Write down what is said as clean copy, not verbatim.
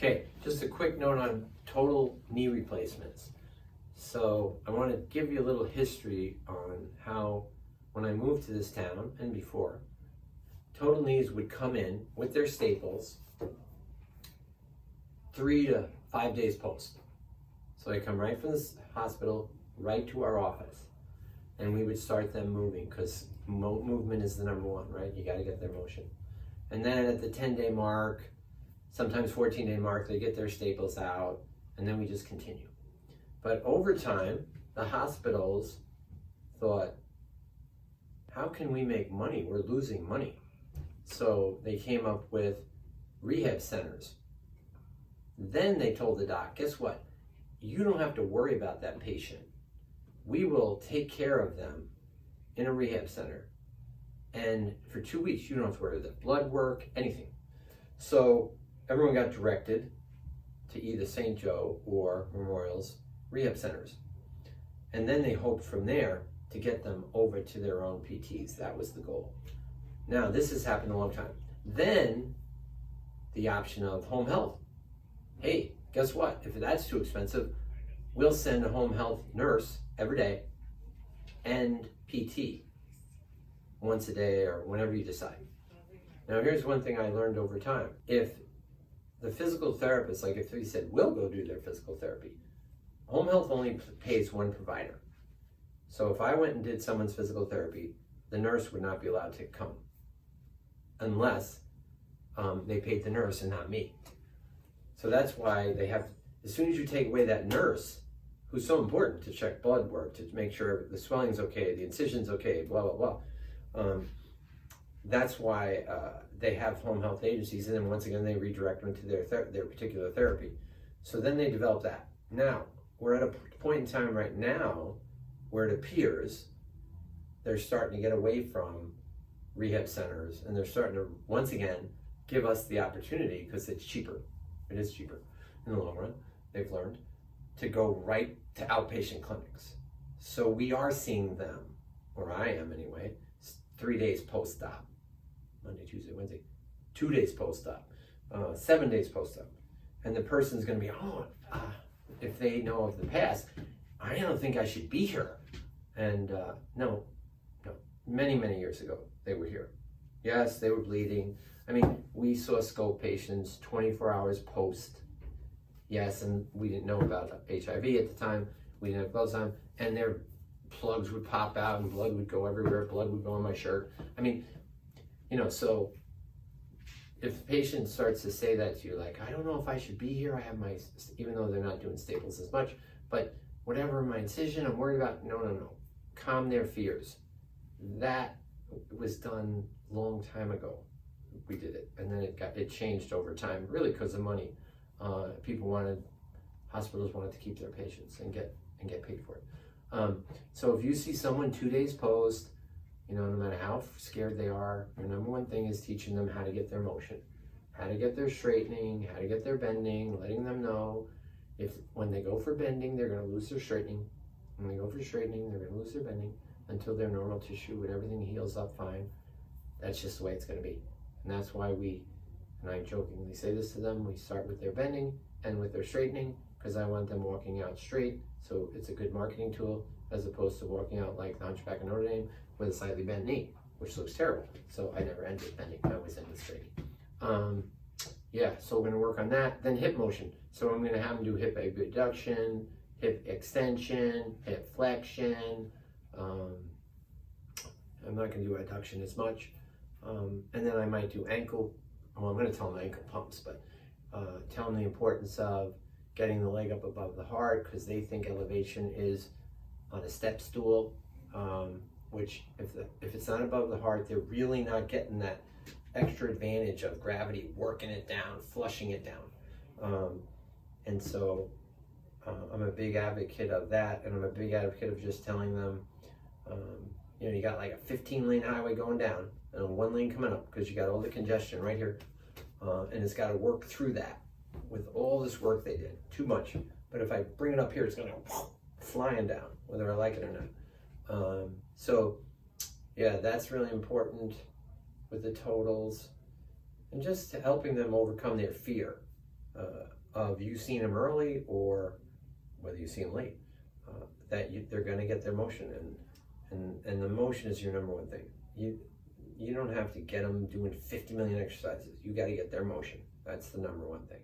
Okay, just a quick note on total knee replacements. So I want to give you a little history on how, when I moved to this town and before, total knees would come in with their staples 3 to 5 days post. So they come right from the hospital right to our office, and we would start them moving, because movement is the number one, right? You got to get their motion. And then at the 10-day mark, sometimes 14-day mark, they get their staples out, and then we just continue. But over time, the hospitals thought, how can we make money? We're losing money. So they came up with rehab centers. Then they told the doc, guess what? You don't have to worry about that patient. We will take care of them in a rehab center. And for 2 weeks, you don't have to worry about the blood work, anything. So everyone got directed to either St. Joe or Memorial's rehab centers. And then they hoped from there to get them over to their own PTs. That was the goal. Now, this has happened a long time. Then the option of home health. Hey, guess what? If that's too expensive, we'll send a home health nurse every day and PT once a day or whenever you decide. Now, here's one thing I learned over time. If the physical therapist, like if he said, we'll go do their physical therapy, home health only pays one provider. So if I went and did someone's physical therapy, the nurse would not be allowed to come unless they paid the nurse and not me. So that's why they have, as soon as you take away that nurse, who's so important to check blood work, to make sure the swelling's okay, the incision's okay, blah, blah, blah. That's why they have home health agencies, and then once again, they redirect them to their particular therapy. So then they develop that. Now, we're at a point in time right now where it appears they're starting to get away from rehab centers, and they're starting to, once again, give us the opportunity, because it's cheaper. It is cheaper in the long run, they've learned, to go right to outpatient clinics. So we are seeing them, or I am anyway, 3 days post-op. Monday, Tuesday, Wednesday, 2 days post-op, 7 days post-op. And the person's gonna be, if they know of the past, I don't think I should be here. And no, many, many years ago, they were here. Yes, they were bleeding. I mean, we saw scope patients 24 hours post. Yes, and we didn't know about HIV at the time. We didn't have gloves on, and their plugs would pop out and blood would go everywhere. Blood would go on my shirt. I mean, so if the patient starts to say that to you, like, I don't know if I should be here, I have my, even though they're not doing staples as much, but whatever, my incision, I'm worried about, no. Calm their fears. That was done a long time ago. We did it, and then it changed over time, really because of money. Hospitals wanted to keep their patients and get paid for it. So if you see someone 2 days post, no matter how scared they are, your number one thing is teaching them how to get their motion, how to get their straightening, how to get their bending, letting them know when they go for bending, they're going to lose their straightening. When they go for straightening, they're going to lose their bending until their normal tissue and everything heals up fine. That's just the way it's going to be. And that's why and I jokingly say this to them, we start with their bending and with their straightening, because I want them walking out straight. So it's a good marketing tool, as opposed to walking out like the Hunchback of Notre Dame with a slightly bent knee, which looks terrible. So I never end with bending, I always end with straightening. So we're gonna work on that. Then hip motion. So I'm gonna have them do hip abduction, hip extension, hip flexion. I'm not gonna do adduction as much. And then I might do ankle. I'm gonna tell them ankle pumps, but tell them the importance of getting the leg up above the heart, because they think elevation is on a step stool, which if it's not above the heart, they're really not getting that extra advantage of gravity working it down, flushing it down. And so I'm a big advocate of that, and I'm a big advocate of just telling them, you got like a 15-lane highway going down and a 1 lane coming up, because you got all the congestion right here, and it's got to work through that with all this work they did. Too much. But if I bring it up here, it's going to go flying down, whether I like it or not. That's really important with the totals, and just helping them overcome their fear. of you seeing them early or whether you see them late, they're going to get their motion, and the motion is your number one thing. You don't have to get them doing 50 million exercises. You got to get their motion. That's the number one thing.